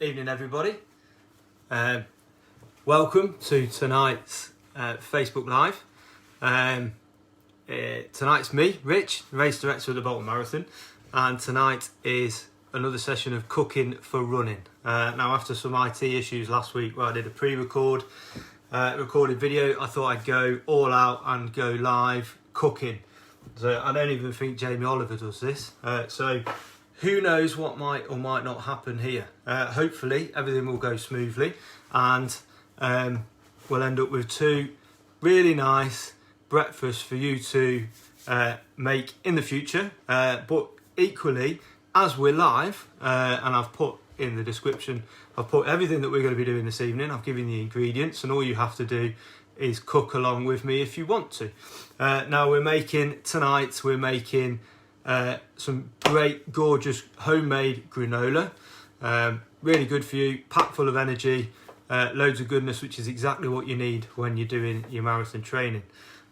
Evening everybody. Welcome to tonight's Facebook Live. Tonight's me, Rich, race director of the Bolton Marathon, and tonight is another session of cooking for running. Now after some IT issues last week where I did a pre-recorded video, I thought I'd go all out and go live cooking. So I don't even think Jamie Oliver does this. So who knows what might or might not happen here. Hopefully everything will go smoothly and we'll end up with two really nice breakfasts for you to make in the future. But equally, as we're live, and I've put in the description, I've put everything that we're going to be doing this evening. I've given the ingredients and all you have to do is cook along with me if you want to. Now we're making some great, gorgeous homemade granola. Really good for you, packed full of energy, loads of goodness, which is exactly what you need when you're doing your marathon training.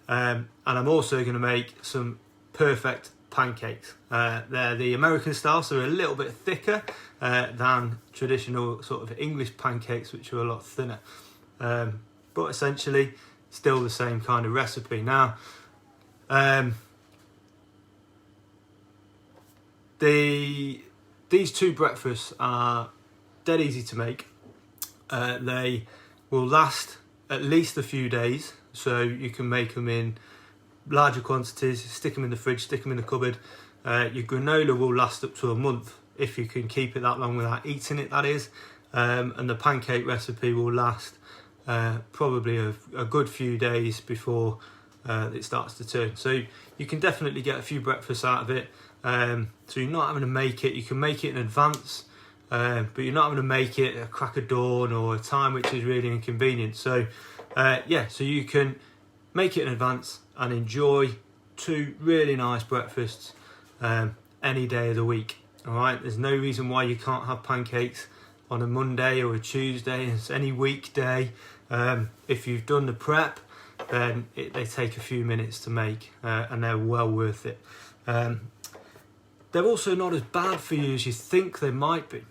And I'm also going to make some perfect pancakes. They're the American style, so they're a little bit thicker than traditional sort of English pancakes, which are a lot thinner. But essentially, still the same kind of recipe. Now, these two breakfasts are dead easy to make. They will last at least a few days, so you can make them in larger quantities, stick them in the fridge, stick them in the cupboard. Your granola will last up to a month if you can keep it that long without eating it, that is. And the pancake recipe will last probably a good few days before it starts to turn. So you can definitely get a few breakfasts out of it. So you're not having to make it. You can make it in advance, but you're not having to make it at a crack of dawn or a time which is really inconvenient. So so you can make it in advance and enjoy two really nice breakfasts any day of the week. All right, there's no reason why you can't have pancakes on a Monday or a Tuesday. It's any weekday. If you've done the prep, then they take a few minutes to make, and they're well worth it. They're also not as bad for you as you think they might be.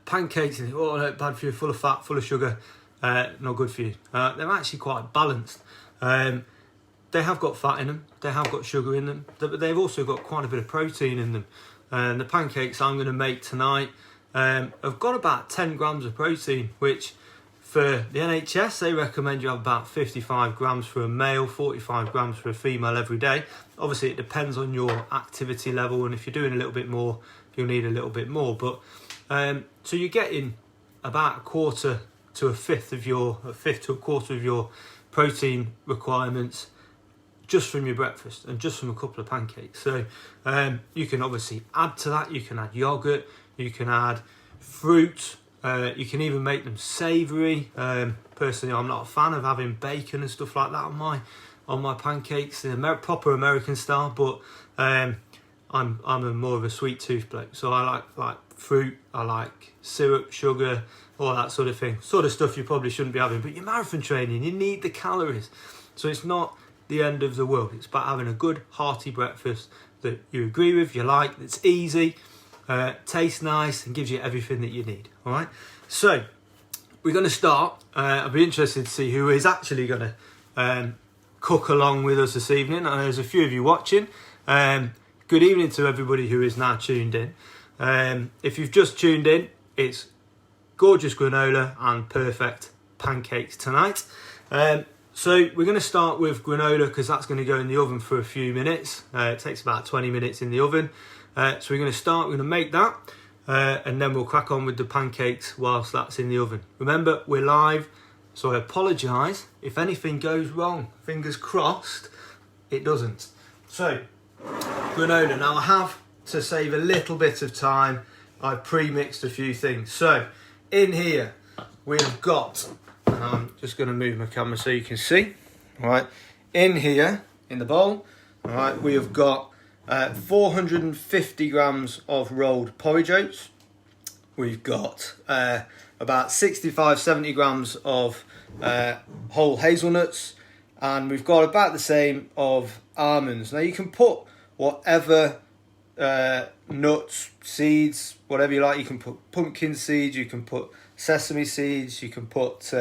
Pancakes, no, bad for you, full of fat, full of sugar, not good for you. They're actually quite balanced. They have got fat in them, they have got sugar in them, but they've also got quite a bit of protein in them. And the pancakes I'm going to make tonight have got about 10 grams of protein, which for the NHS, they recommend you have about 55 grams for a male, 45 grams for a female every day. Obviously, it depends on your activity level, and if you're doing a little bit more, you'll need a little bit more. But so you're getting about a quarter to a fifth to a quarter of your protein requirements just from your breakfast and just from a couple of pancakes. So you can obviously add to that. You can add yoghurt, you can add fruit. You can even make them savoury. Personally, I'm not a fan of having bacon and stuff like that on my pancakes, the proper American style. But I'm more of a sweet tooth bloke, so I like fruit. I like syrup, sugar, all that sort of thing. Sort of stuff you probably shouldn't be having. But your marathon training, you need the calories, so it's not the end of the world. It's about having a good hearty breakfast that you agree with, you like, that's easy. Tastes nice and gives you everything that you need. All right, so we're going to start. I'll be interested to see who is actually going to cook along with us this evening. And there's a few of you watching. Good evening to everybody who is now tuned in. If you've just tuned in, it's gorgeous granola and perfect pancakes tonight. So we're going to start with granola because that's going to go in the oven for a few minutes. It takes about 20 minutes in the oven. So we're going to make that and then we'll crack on with the pancakes whilst that's in the oven. Remember, we're live, so I apologise if anything goes wrong. Fingers crossed it doesn't. So, granola. Now I have, to save a little bit of time, I've pre-mixed a few things. So, in here we've got, and I'm just going to move my camera so you can see. All right, in here, in the bowl, all right, we have got 450 grams of rolled porridge oats. We've got about 65-70 grams of whole hazelnuts, and we've got about the same of almonds. Now you can put whatever nuts, seeds, whatever you like. You can put pumpkin seeds, you can put sesame seeds, you can put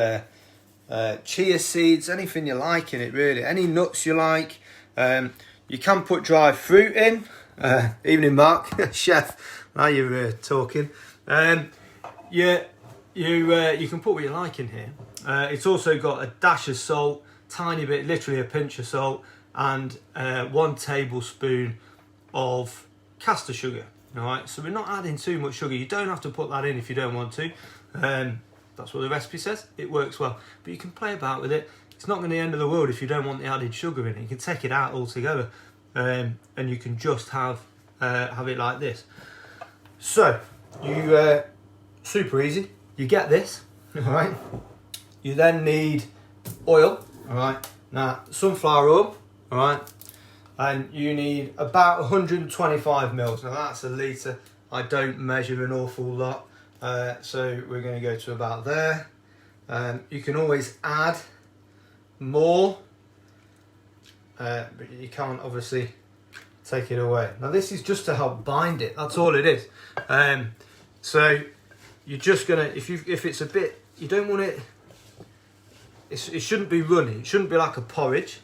chia seeds, anything you like in it really. Any nuts you like. You can put dried fruit in. Evening, Mark, chef. Now you're talking. You can put what you like in here. It's also got a dash of salt, tiny bit, literally a pinch of salt, and 1 tablespoon of caster sugar. All right, so we're not adding too much sugar. You don't have to put that in if you don't want to. That's what the recipe says. It works well, but you can play about with it. It's not going to be the end of the world if you don't want the added sugar in it. You can take it out altogether, and you can just have it like this. So you super easy. You get this, all right. You then need oil, all right. Now sunflower oil, all right, and you need about 125 mils. Now that's a litre. I don't measure an awful lot, so we're going to go to about there. You can always add more, but you can't obviously take it away. Now this is just to help bind it. That's all it is. So you're just gonna, if it's a bit, you don't want it. It shouldn't be runny. It shouldn't be like a porridge.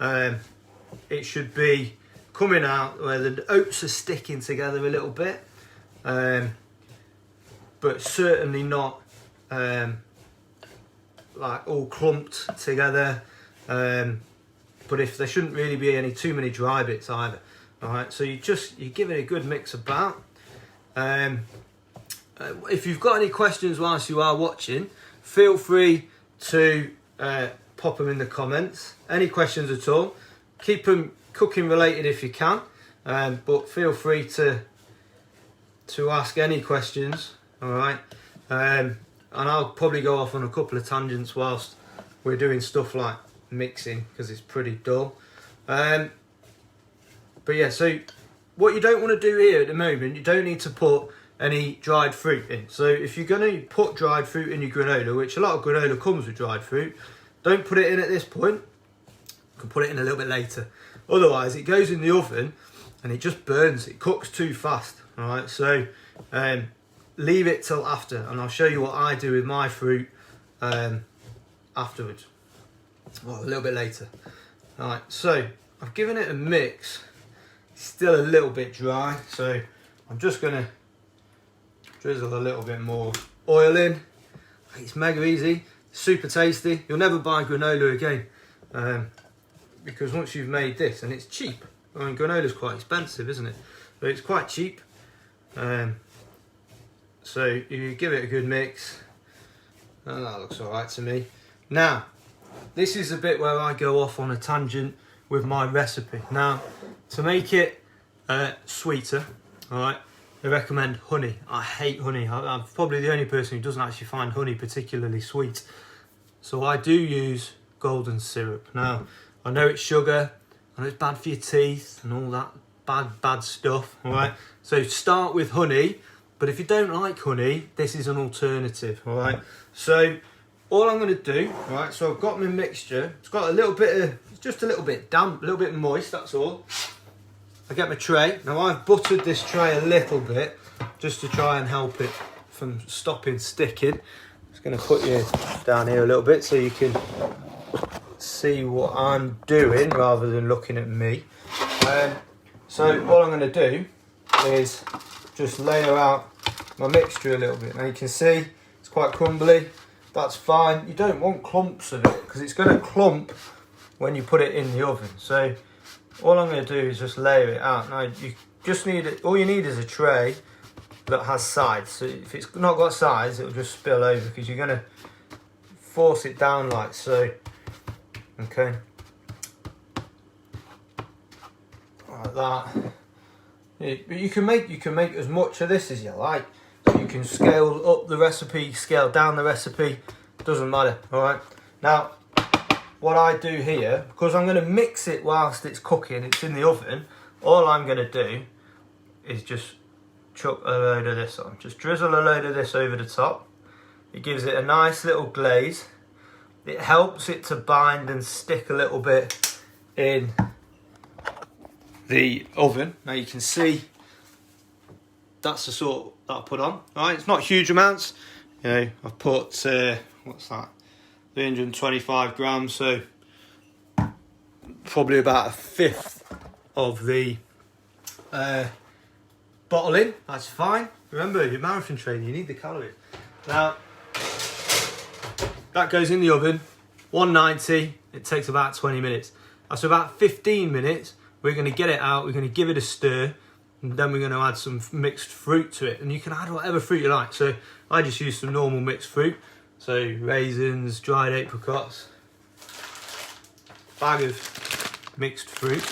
It should be coming out where the oats are sticking together a little bit, but certainly not like all clumped together. But if there shouldn't really be too many dry bits either. All right, so you give it a good mix about. If you've got any questions whilst you are watching, feel free to pop them in the comments. Any questions at all, keep them cooking related if you can, but feel free to ask any questions. All right, and I'll probably go off on a couple of tangents whilst we're doing stuff like mixing because it's pretty dull. But yeah, so what you don't want to do here at the moment, you don't need to put any dried fruit in. So if you're going to put dried fruit in your granola, which a lot of granola comes with dried fruit, don't put it in at this point. You can put it in a little bit later. Otherwise it goes in the oven and it just burns. It cooks too fast. All right, so leave it till after, and I'll show you what I do with my fruit afterwards. Well, a little bit later. All right, so I've given it a mix. It's still a little bit dry, so I'm just going to drizzle a little bit more oil in. It's mega easy, super tasty. You'll never buy granola again, because once you've made this, and it's cheap. I mean, granola's quite expensive, isn't it? But it's quite cheap. So you give it a good mix, and that looks all right to me. Now, this is the bit where I go off on a tangent with my recipe. Now, to make it sweeter, all right, I recommend honey. I hate honey. I'm probably the only person who doesn't actually find honey particularly sweet. So I do use golden syrup. Now, I know it's sugar, I know it's bad for your teeth and all that bad stuff, all right? So start with honey, but if you don't like honey, this is an alternative, all right? So all I'm going to do, all right, so I've got my mixture. It's got a little bit of, it's just a little bit damp, a little bit moist, that's all. I get my tray. Now I've buttered this tray a little bit just to try and help it from stopping sticking. Just going to put you down here a little bit so you can see what I'm doing rather than looking at me. So all I'm going to do is just layer out my mixture a little bit. Now you can see it's quite crumbly. That's fine. You don't want clumps of it because it's going to clump when you put it in the oven. So all I'm going to do is just layer it out. Now you just need it. All you need is a tray that has sides. So if it's not got sides, it'll just spill over because you're going to force it down like so. Okay, like that. But you can make as much of this as you like. So you can scale up the recipe, scale down the recipe. Doesn't matter. All right. Now, what I do here, because I'm going to mix it whilst it's cooking, it's in the oven. All I'm going to do is just chuck a load of this on. Just drizzle a load of this over the top. It gives it a nice little glaze. It helps it to bind and stick a little bit in the oven. Now you can see that's the sort that I put on. All right, it's not huge amounts. You know, I've put what's that? 325 grams, so probably about a fifth of the bottle in. That's fine. Remember, your marathon training, you need the calories. Now that goes in the oven, 190. It takes about 20 minutes. After about 15 minutes, we're going to get it out. We're going to give it a stir, and then we're going to add some mixed fruit to it. And you can add whatever fruit you like. So I just use some normal mixed fruit. So raisins, dried apricots, bag of mixed fruit.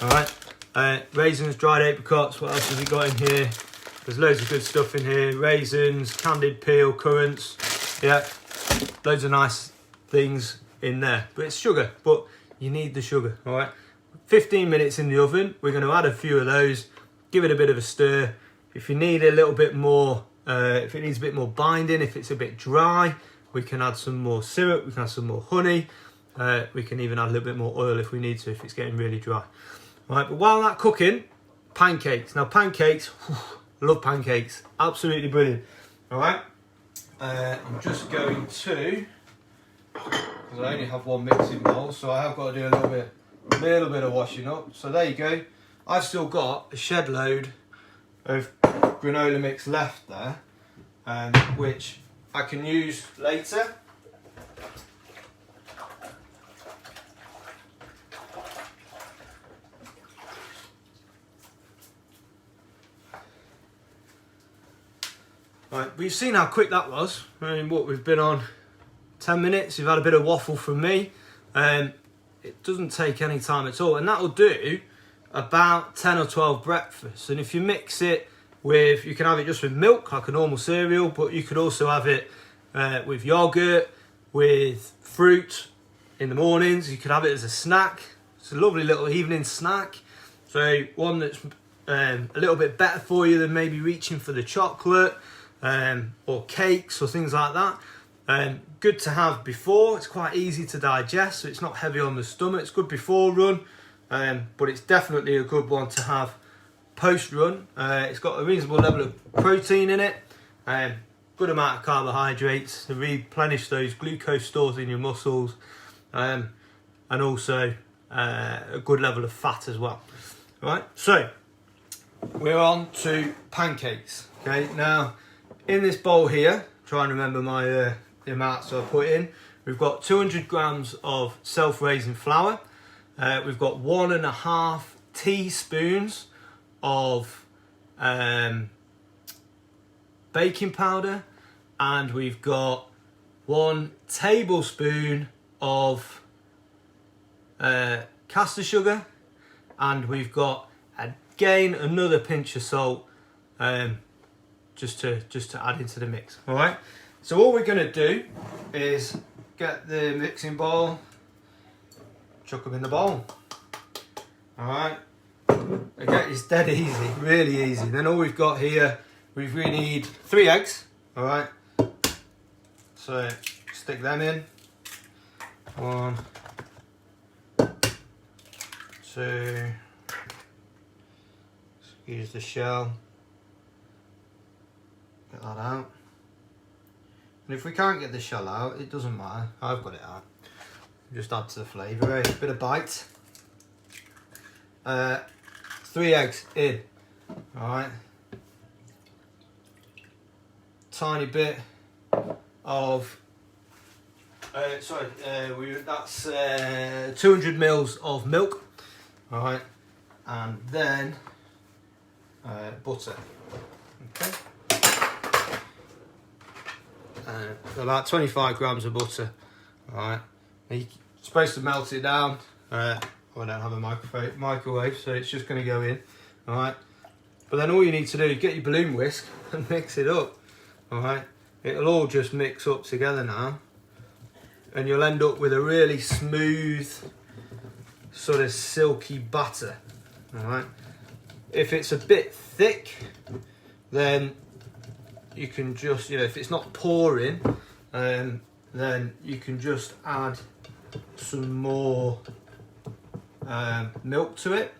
All right, raisins, dried apricots. What else have we got in here? There's loads of good stuff in here. Raisins, candied peel, currants. Yeah, loads of nice things in there. But it's sugar. But you need the sugar. All right. 15 minutes in the oven. We're going to add a few of those. Give it a bit of a stir. If you need a little bit more, if it needs a bit more binding, if it's a bit dry, we can add some more syrup. We can add some more honey. We can even add a little bit more oil if we need to, if it's getting really dry. All right, but while that's cooking, pancakes. Now pancakes, love pancakes, absolutely brilliant. All right, I'm just going to, because I only have one mixing bowl, so I have got to do a little bit of washing up. So there you go. I've still got a shed load of granola mix left there, which I can use later. Right, we've seen how quick that was. I mean, what we've been on 10 minutes. You've had a bit of waffle from me. It doesn't take any time at all, and that'll do about 10 or 12 breakfasts. And if you mix it with, you can have it just with milk, like a normal cereal, but you could also have it with yogurt, with fruit in the mornings. You could have it as a snack. It's a lovely little evening snack. So one that's a little bit better for you than maybe reaching for the chocolate or cakes or things like that. Good to have before. It's quite easy to digest, so it's not heavy on the stomach. It's good before run, but it's definitely a good one to have post run. It's got a reasonable level of protein in it, good amount of carbohydrates to replenish those glucose stores in your muscles, and also a good level of fat as well. Right, so we're on to pancakes. Okay, now in this bowl here, try and remember my the amounts I put in. We've got 200 grams of self-raising flour. We've got 1.5 teaspoons of baking powder, and we've got 1 tablespoon of caster sugar, and we've got again another pinch of salt, just to add into the mix. All right. So all we're going to do is get the mixing bowl, chuck them in the bowl. All right. Again, it's dead easy, really easy. Then all we've got here, we need 3 eggs. All right. So stick them in. 1, 2. Use the shell. Get that out. And if we can't get the shell out, it doesn't matter. I've got it out. Just add to the flavour, a bit of bite. 3 eggs in. Alright. Tiny bit of that's 200 mils of milk. Alright. And then butter. Okay. About 25 grams of butter. Alright. You're supposed to melt it down. I don't have a microwave, so it's just going to go in. Alright. But then all you need to do is get your balloon whisk and mix it up. Alright. It'll all just mix up together now. And you'll end up with a really smooth, sort of silky batter. Alright. If it's a bit thick, then you can just, if it's not pouring, then you can just add some more milk to it.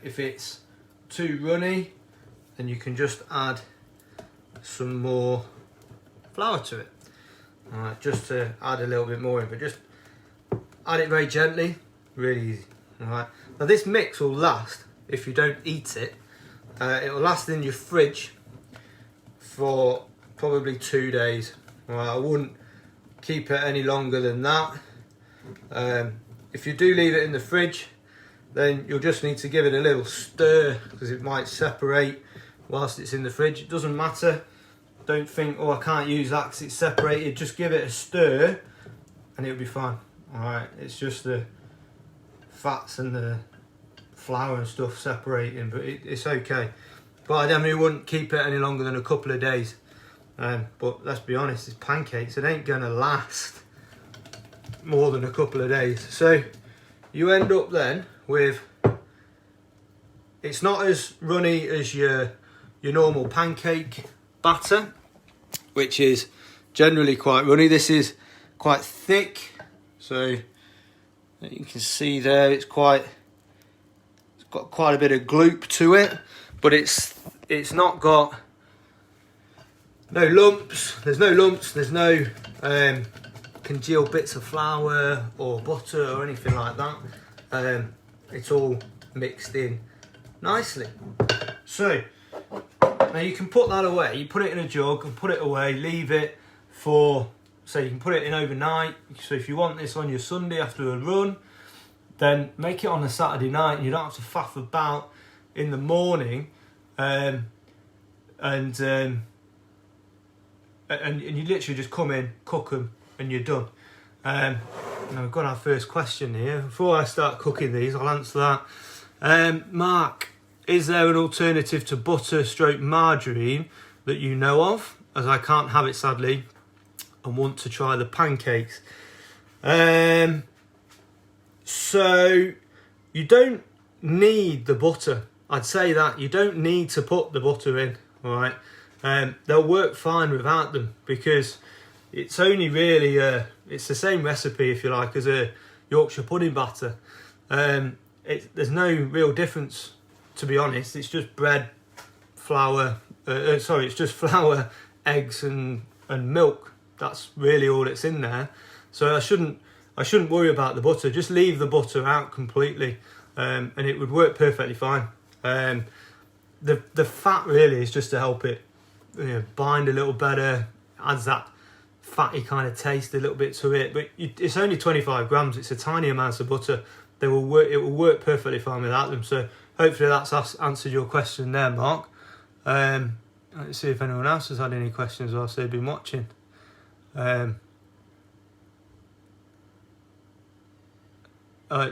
If it's too runny, then then you can just add some more flour to it. Alright, just to add a little bit more in, but just add it very gently, really easy. Alright, now this mix will last, if you don't eat it, it will last in your fridge for probably 2 days. Alright, I wouldn't keep it any longer than that. If you do leave it in the fridge, then you'll just need to give it a little stir, because it might separate whilst it's in the fridge. It doesn't matter. Don't think, oh, I can't use that because it's separated. Just give it a stir and it'll be fine. Alright, it's just the fats and the flour and stuff separating, but it's okay. But I definitely wouldn't keep it any longer than a couple of days. But let's be honest, it's pancakes. It ain't gonna last more than a couple of days. So you end up then with, it's not as runny as your normal pancake batter, which is generally quite runny. This is quite thick, so you can see there it's got quite a bit of gloop to it, but it's not got no lumps. There's no lumps. There's no congealed bits of flour or butter or anything like that. It's all mixed in nicely. So now you can put that away. You put it in a jug and put it away. Leave it for, so you can put it in overnight. So if you want this on your Sunday after a run, then make it on a Saturday night, and you don't have to faff about in the morning. And you literally just come in, cook them, and you're done. Now we've got our first question here. Before I start cooking these, I'll answer that. Mark, is there an alternative to butter / margarine that you know of? As I can't have it sadly, and want to try the pancakes. So you don't need the butter. I'd say that you don't need to put the butter in. All right, they'll work fine without them, because it's only really it's the same recipe, if you like, as a Yorkshire pudding batter. There's no real difference, to be honest. It's just bread, flour. It's just flour, eggs, and milk. That's really all that's in there. So I shouldn't worry about the butter. Just leave the butter out completely, and it would work perfectly fine. The fat really is just to help it bind a little better, adds that fatty kind of taste a little bit to it. But it's only 25 grams. It's a tiny amount of butter. It will work perfectly fine without them. So hopefully that's answered your question there, Mark. Let's see if anyone else has had any questions whilst they've been watching.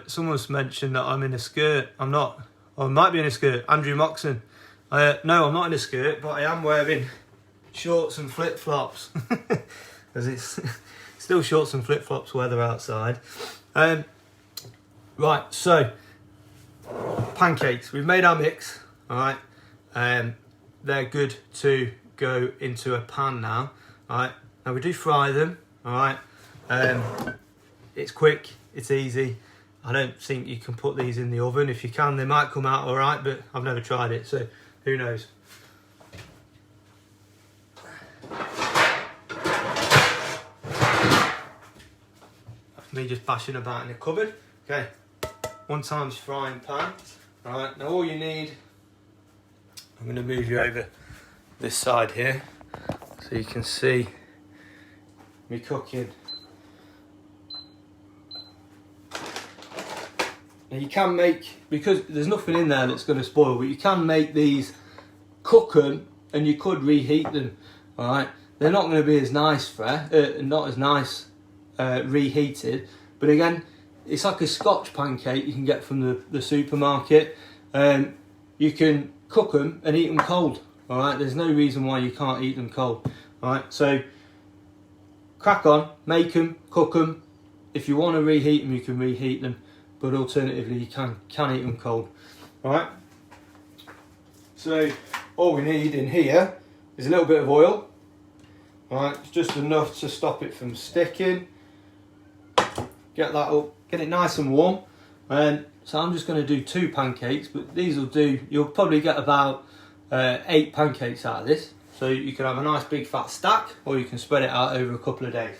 Someone's mentioned that I'm in a skirt. I'm not. Or I might be in a skirt. Andrew Moxon. No, I'm not in a skirt, but I am wearing shorts and flip-flops. Because it's still shorts and flip-flops weather outside. Right, so pancakes. We've made our mix. All right. They're good to go into a pan now. All right. Now we do fry them. All right. It's quick. It's easy. I don't think you can put these in the oven. If you can, they might come out all right, but I've never tried it, so who knows. That's me just bashing about in the cupboard. Okay, 1 times frying pan. All right, now all you need, I'm going to move you over this side here so you can see me cooking. Now you can make, because there's nothing in there that's going to spoil, but you can make these, cook them, and you could reheat them. All right, they're not going to be as nice not as nice reheated. But again, it's like a Scotch pancake you can get from the supermarket. You can cook them and eat them cold. All right, there's no reason why you can't eat them cold. All right, so crack on, make them, cook them. If you want to reheat them, you can reheat them. But alternatively, you can eat them cold. All right. So all we need in here is a little bit of oil. All right, it's just enough to stop it from sticking. Get that up, get it nice and warm. And so I'm just going to do 2 pancakes, but these will do. You'll probably get about 8 pancakes out of this. So you can have a nice big fat stack, or you can spread it out over a couple of days.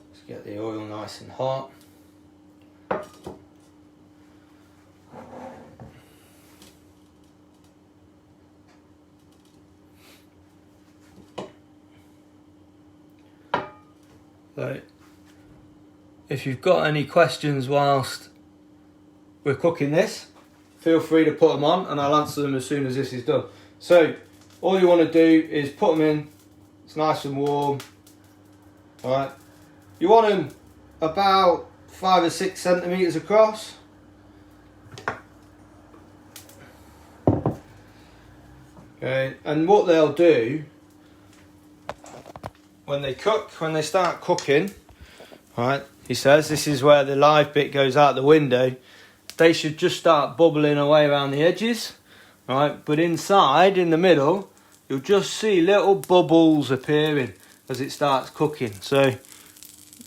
Let's get the oil nice and hot. So, if you've got any questions whilst we're cooking this, feel free to put them on and I'll answer them as soon as this is done. So, all you want to do is put them in, it's nice and warm. Alright, you want them about 5 or 6 centimetres across. Okay, and what they'll do when they cook, when they start cooking, right, he says this is where the live bit goes out the window, they should just start bubbling away around the edges, right, but inside, in the middle, you'll just see little bubbles appearing as it starts cooking. So,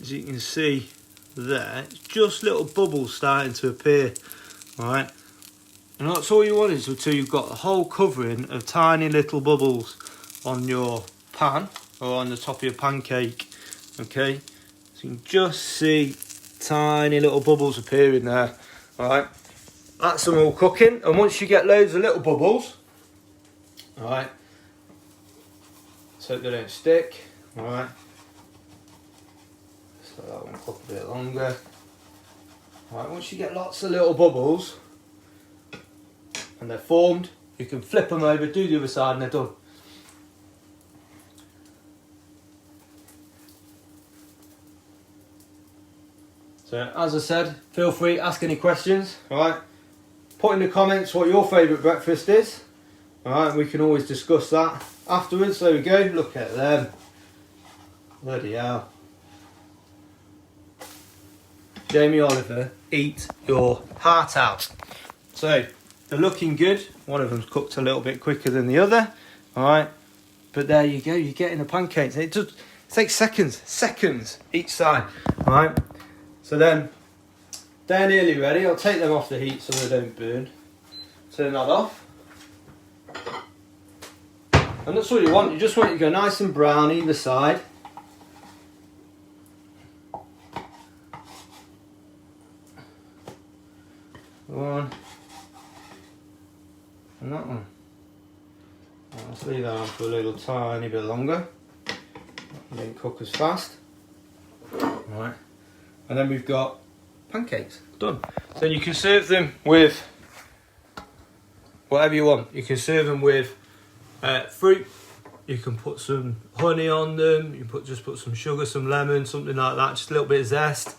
as you can see there, it's just little bubbles starting to appear, right, and that's all you want is until you've got a whole covering of tiny little bubbles on your pan, or on the top of your pancake, okay? So you can just see tiny little bubbles appearing there, alright? That's them all cooking, and once you get loads of little bubbles, alright, so they don't stick, alright? Just let that one cook a bit longer. Alright, once you get lots of little bubbles, and they're formed, you can flip them over, do the other side, and they're done. So, as I said, feel free to ask any questions, alright? Put in the comments what your favourite breakfast is, alright? We can always discuss that afterwards. There we go, look at them. Bloody hell. Jamie Oliver, eat your heart out. So, they're looking good. One of them's cooked a little bit quicker than the other, alright? But there you go, you're getting the pancakes. It takes seconds each side, alright? So then, they're nearly ready. I'll take them off the heat so they don't burn. Turn that off. And that's all you want. You just want it to go nice and brown either side. One. And that one. Let's leave that on for a little tiny bit longer. It didn't cook as fast. Alright. And then we've got pancakes, done. So you can serve them with whatever you want. You can serve them with fruit. You can put some honey on them. You can just put some sugar, some lemon, something like that. Just a little bit of zest.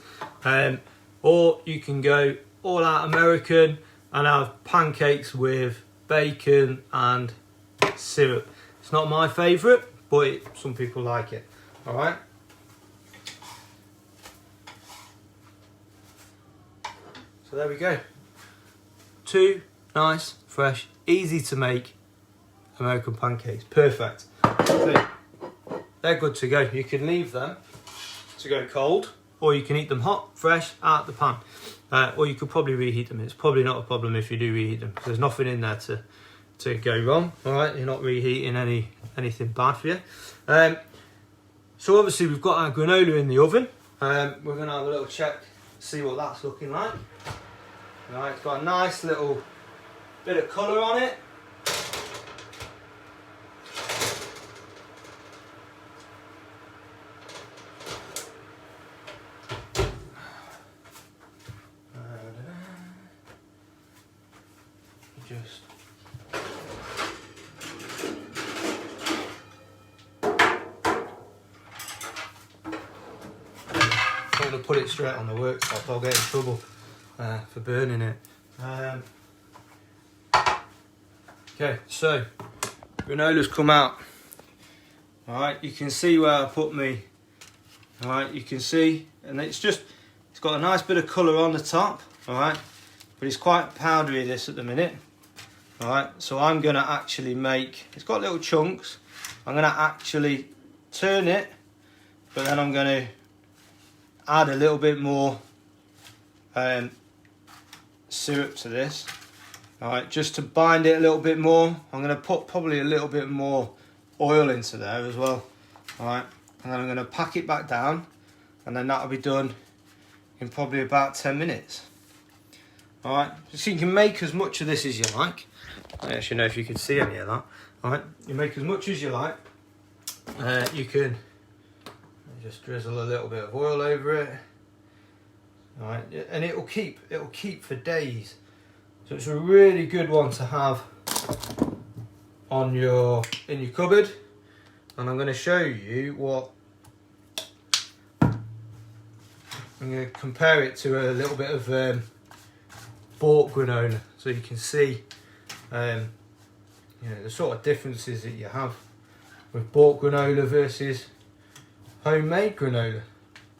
Or you can go all out American and have pancakes with bacon and syrup. It's not my favourite, but some people like it. All right. So there we go. 2 nice, fresh, easy to make American pancakes. Perfect. So they're good to go. You can leave them to go cold, or you can eat them hot, fresh, out the pan. Or you could probably reheat them. It's probably not a problem if you do reheat them, because there's nothing in there to go wrong. All right, you're not reheating anything bad for you. So obviously we've got our granola in the oven. We're going to have a little check, see what that's looking like. All right, it's got a nice little bit of colour on it. Just I'm going to put it straight on the worktop. I'll get in trouble for burning it. Okay, so granola's come out. All right, you can see where I put me. All right, you can see, and it's got a nice bit of colour on the top. All right, but it's quite powdery this at the minute. Alright, so I'm going to actually make, it's got little chunks, I'm going to actually turn it, but then I'm going to add a little bit more syrup to this. Alright, just to bind it a little bit more, I'm going to put probably a little bit more oil into there as well. Alright, and then I'm going to pack it back down, and then that'll be done in probably about 10 minutes. Alright, so you can make as much of this as you like. I don't actually know if you can see any of that. Alright, you make as much as you like. You can just drizzle a little bit of oil over it. Alright, and it'll keep for days. So it's a really good one to have on in your cupboard. And I'm going to show you what I'm going to compare it to a little bit of bought granola, so you can see the sort of differences that you have with bought granola versus homemade granola.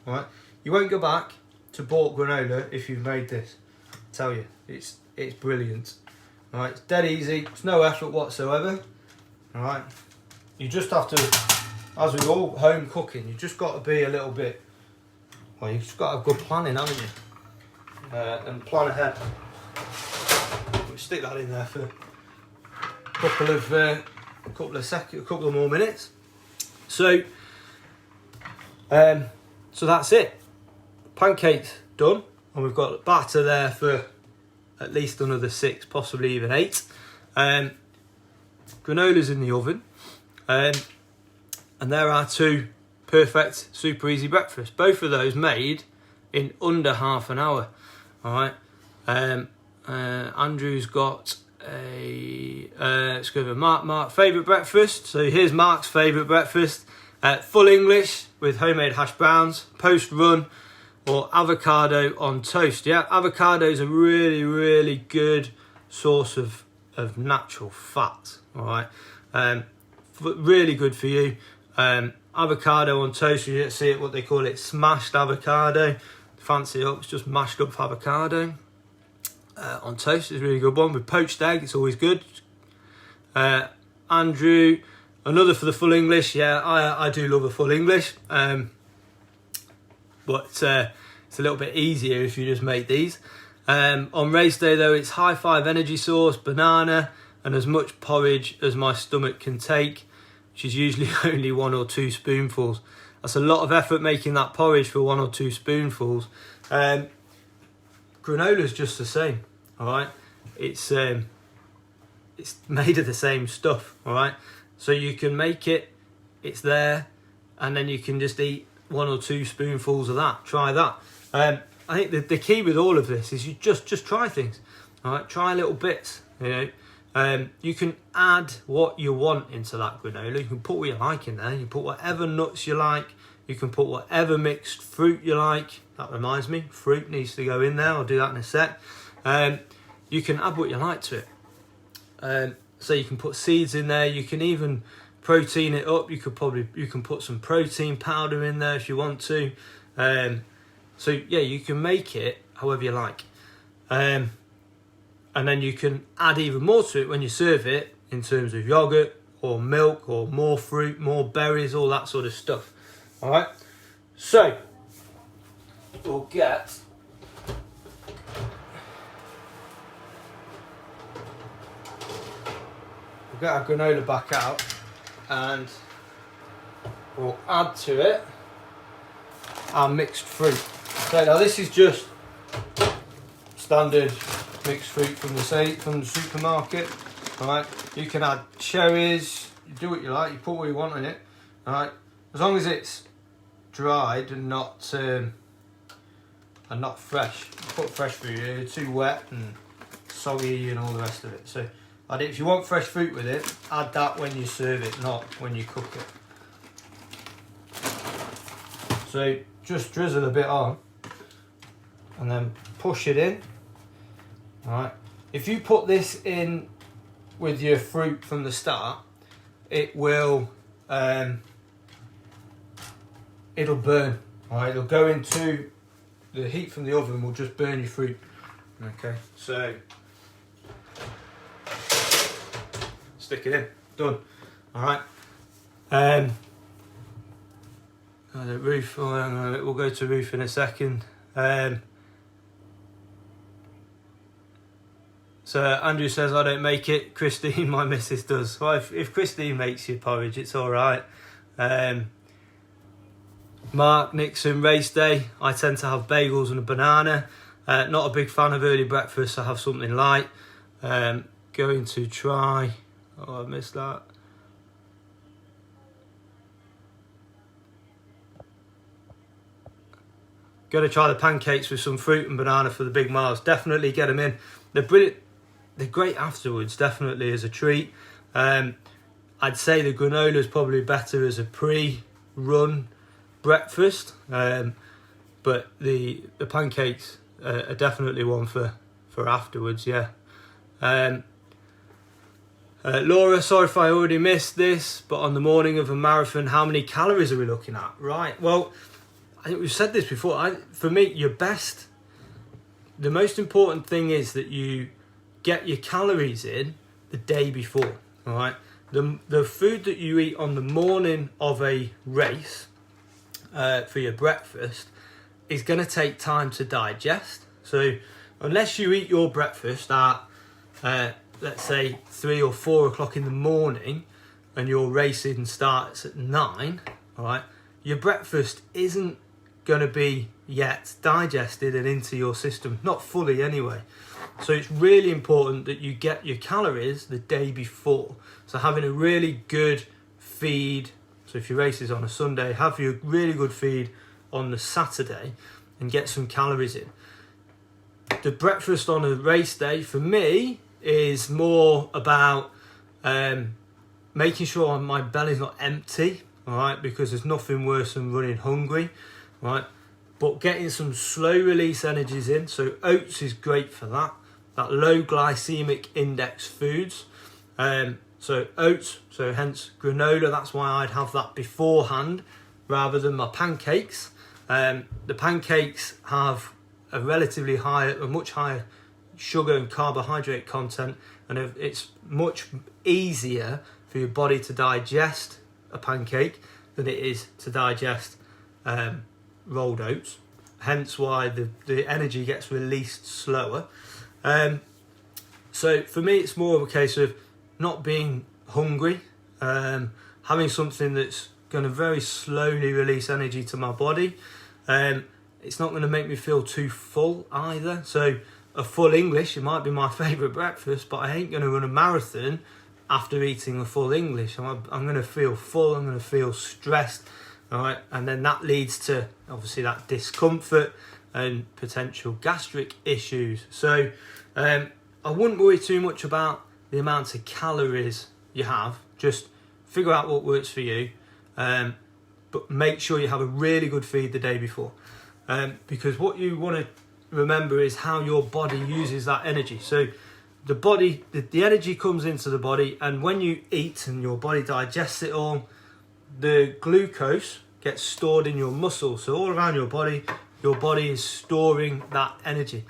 Right, you won't go back to bought granola if you've made this. I tell you, it's brilliant. All right, it's dead easy. It's no effort whatsoever. All right, you just have to, as with all home cooking, you just got to be a little bit. Well, you've just got to have good planning, haven't you? And plan ahead. We'll stick that in there for a couple of more minutes. So that's it. Pancakes done, and we've got batter there for at least another 6, possibly even 8. Granola's in the oven, and there are 2 perfect, super easy breakfasts. Both of those made in under half an hour. All right. Andrew's got let's go over Mark favourite breakfast. So here's Mark's favourite breakfast: full English with homemade hash browns, post run, or avocado on toast. Yeah, avocado is a really, really good source of natural fat. All right, really good for you. Avocado on toast, you see it, what they call it, smashed avocado. Fancy it up, it's just mashed up avocado. On toast is a really good one. With poached egg, it's always good. Andrew, another for the full English. Yeah, I do love a full English. But it's a little bit easier if you just make these. On race day though, it's high five energy sauce, banana, and as much porridge as my stomach can take, which is usually only 1 or 2 spoonfuls. That's a lot of effort making that porridge for 1 or 2 spoonfuls. Granola's just the same, all right? It's made of the same stuff, all right? So you can make it, it's there, and then you can just eat 1 or 2 spoonfuls of that. Try that. I think the key with all of this is you just try things, all right? Try little bits, you know. You can add what you want into that granola. You can put what you like in there. You can put whatever nuts you like. You can put whatever mixed fruit you like. That reminds me, fruit needs to go in there. I'll do that in a sec. You can add what you like to it. So you can put seeds in there. You can even protein it up. You can put some protein powder in there if you want to. So yeah, you can make it however you like. And then you can add even more to it when you serve it in terms of yoghurt or milk or more fruit, more berries, all that sort of stuff. All right. So we'll get our granola back out and we'll add to it our mixed fruit. So now this is just standard mixed fruit from the supermarket. All right, you can add cherries. You do what you like. You put what you want in it. All right, as long as it's dried and not fresh. Put fresh fruit in. It's too wet and soggy and all the rest of it. So, if you want fresh fruit with it, add that when you serve it, not when you cook it. So just drizzle a bit on, and then push it in. Alright, if you put this in with your fruit from the start, it will it'll burn. Alright, it'll go into the heat from the oven, will just burn your fruit. Okay, so stick it in, done. All right. Roof, we'll go to Roof in a second. So Andrew says, I don't make it. Christine, my missus, does. Well, if Christine makes you porridge, it's all right. Mark Nixon, race day. I tend to have bagels and a banana. Not a big fan of early breakfast. I have something light. Going to try. Oh, I missed that. Going to try the pancakes with some fruit and banana for the big miles. Definitely get them in. They're brilliant. They're great afterwards, definitely as a treat. I'd say the granola is probably better as a pre-run breakfast, but the pancakes are definitely one for afterwards, yeah. Laura, sorry if I already missed this, but on the morning of a marathon, how many calories are we looking at? Right, well, I think we've said this before. For me, the most important thing is that you get your calories in the day before, all right? The food that you eat on the morning of a race for your breakfast is going to take time to digest. So unless you eat your breakfast at, let's say, 3 or 4 o'clock in the morning and your racing starts at 9, all right, your breakfast isn't going to be yet digested and into your system, not fully anyway. So it's really important that you get your calories the day before. So having a really good feed, so if your race is on a Sunday, have your really good feed on the Saturday and get some calories in. The breakfast on a race day for me is more about making sure my belly's not empty, all right, because there's nothing worse than running hungry, right? But getting some slow release energies in, so oats is great for that low glycemic index foods. So oats, so hence granola, that's why I'd have that beforehand rather than my pancakes. The pancakes have a much higher sugar and carbohydrate content, and it's much easier for your body to digest a pancake than it is to digest rolled oats, hence why the energy gets released slower. So for me it's more of a case of not being hungry, having something that's going to very slowly release energy to my body. It's not going to make me feel too full either. So a full English, it might be my favourite breakfast, but I ain't going to run a marathon after eating a full English. I'm going to feel full, I'm going to feel stressed, all right? And then that leads to obviously that discomfort and potential gastric issues. So I wouldn't worry too much about the amount of calories you have. Just figure out what works for you, but make sure you have a really good feed the day before, because what you want to remember is how your body uses that energy. So the body, the energy comes into the body, and when you eat and your body digests it all, the glucose gets stored in your muscles. So all around your body is storing that energy.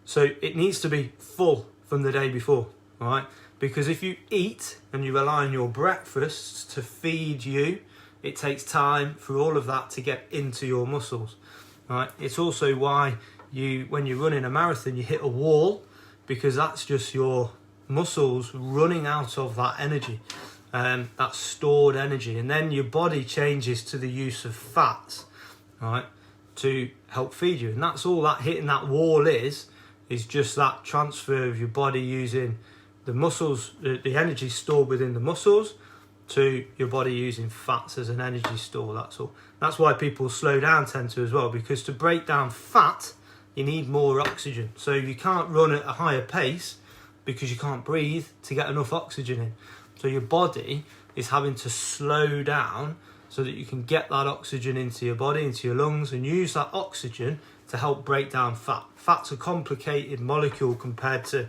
So it needs to be full from the day before, all right? Because if you eat and you rely on your breakfasts to feed you, it takes time for all of that to get into your muscles, all right? It's also why when you're running a marathon, you hit a wall, because that's just your muscles running out of that energy, that stored energy. And then your body changes to the use of fats, all right, to help feed you. And that's all that hitting that wall is just that transfer of your body using the muscles, the energy stored within the muscles, to your body using fats as an energy store. That's all. That's why people slow down tend to as well, because to break down fat, you need more oxygen. So you can't run at a higher pace because you can't breathe to get enough oxygen in. So your body is having to slow down so that you can get that oxygen into your body, into your lungs, and use that oxygen to help break down fat. Fat's a complicated molecule compared to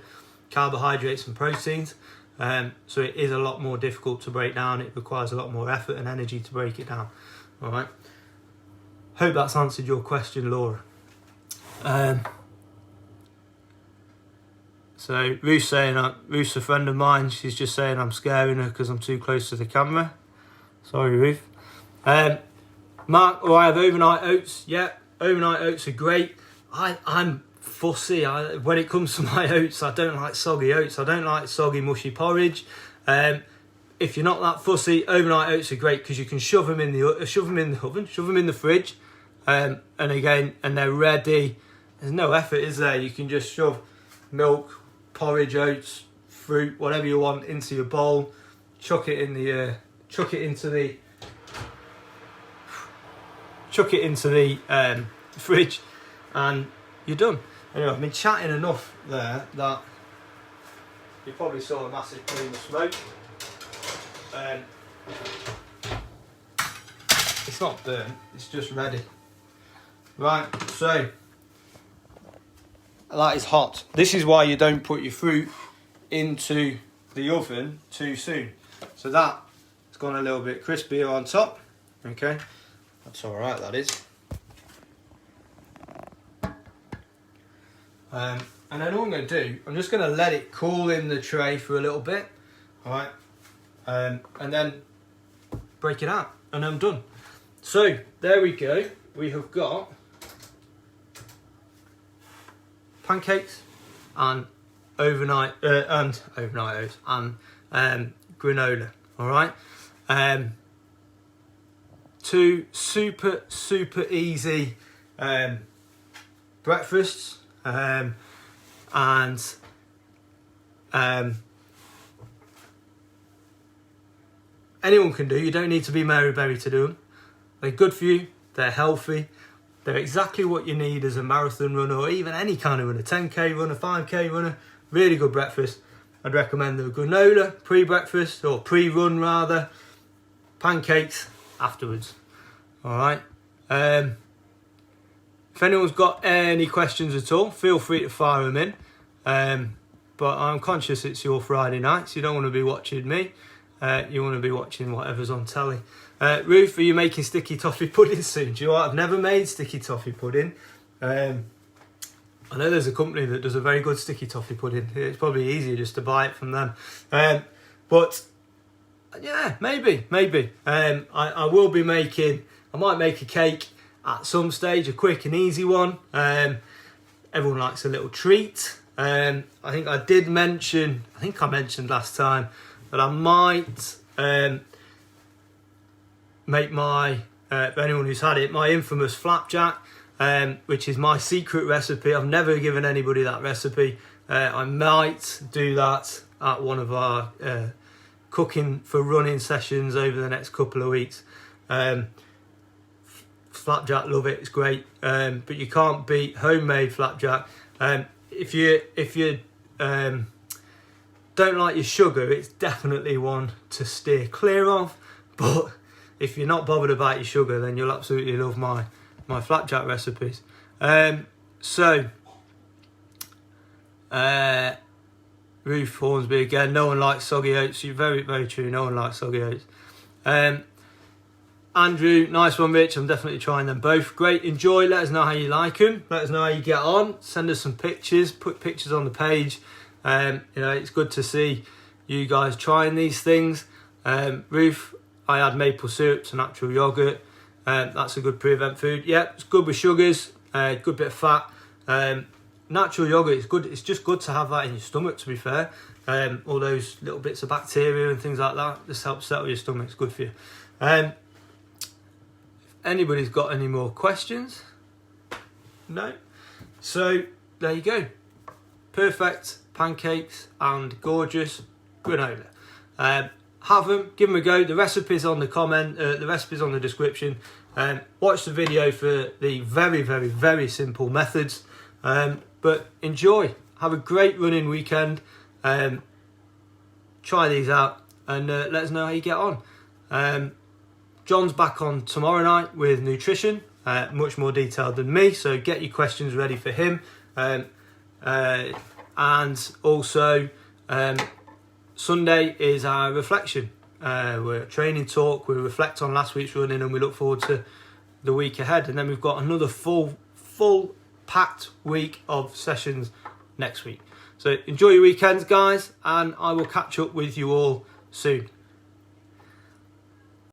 carbohydrates and proteins, so it is a lot more difficult to break down. It requires a lot more effort and energy to break it down. All right. Hope that's answered your question, Laura. So Ruth's a friend of mine. She's just saying I'm scaring her because I'm too close to the camera. Sorry, Ruth. Mark, I have overnight oats. Yeah, overnight oats are great. I'm fussy. When it comes to my oats, I don't like soggy oats. I don't like soggy, mushy porridge. If you're not that fussy, overnight oats are great because you can shove them in the oven, shove them in the fridge, and they're ready. There's no effort, is there? You can just shove milk, porridge, oats, fruit, whatever you want into your bowl. Chuck it into the fridge, and you're done. Anyway, I've been chatting enough there that you probably saw a massive plume of smoke. It's not burnt, it's just ready. Right, so that is hot. This is why you don't put your fruit into the oven too soon. So that has gone a little bit crispier on top. Okay, that's all right, that is. And then all I'm going to do, I'm just going to let it cool in the tray for a little bit. All right, and then break it out, and I'm done. So there we go. We have got pancakes and overnight oats and granola. All right, two super easy breakfasts, and anyone can do. You don't need to be Mary Berry to do them. They're good for you. They're healthy. They're exactly what you need as a marathon runner, or even any kind of runner, 10k runner, 5k runner. Really good breakfast. I'd recommend the granola pre-breakfast, or pre-run rather. Pancakes afterwards. All right. If anyone's got any questions at all, feel free to fire them in. But I'm conscious it's your Friday night, so you don't want to be watching me. You want to be watching whatever's on telly. Ruth, are you making sticky toffee pudding soon? Do you know what? I've never made sticky toffee pudding. I know there's a company that does a very good sticky toffee pudding. It's probably easier just to buy it from them. But yeah, maybe. I will be making, I might make a cake at some stage, a quick and easy one. Everyone likes a little treat. I think I mentioned last time that I might make my, for anyone who's had it, my infamous flapjack, which is my secret recipe. I've never given anybody that recipe. I might do that at one of our cooking for running sessions over the next couple of weeks. Flapjack, love it, it's great. But you can't beat homemade flapjack. If you don't like your sugar, it's definitely one to steer clear of. But if you're not bothered about your sugar, then you'll absolutely love my flapjack recipes. Ruth Hornsby again, no one likes soggy oats. You're very, very true, no one likes soggy oats. Andrew, nice one, Rich. I'm definitely trying them both. Great, enjoy. Let us know how you like them. Let us know how you get on. Send us some pictures. Put pictures on the page. It's good to see you guys trying these things. Ruth, I add maple syrup to natural yoghurt. That's a good pre-event food. Yeah, it's good with sugars. Good bit of fat. Natural yoghurt is good. It's just good to have that in your stomach, to be fair. All those little bits of bacteria and things like that just help settle your stomach. It's good for you. If anybody's got any more questions? No? So, there you go. Perfect pancakes and gorgeous granola. Have them, give them a go. The recipe's on the recipe's on the description. Watch the video for the very, very, very simple methods. But enjoy. Have a great running weekend. Try these out and let us know how you get on. John's back on tomorrow night with nutrition, much more detailed than me, so get your questions ready for him. And also, Sunday is our reflection. We're training talk, we reflect on last week's running, and we look forward to the week ahead. And then we've got another full packed week of sessions next week. So enjoy your weekends, guys, and I will catch up with you all soon.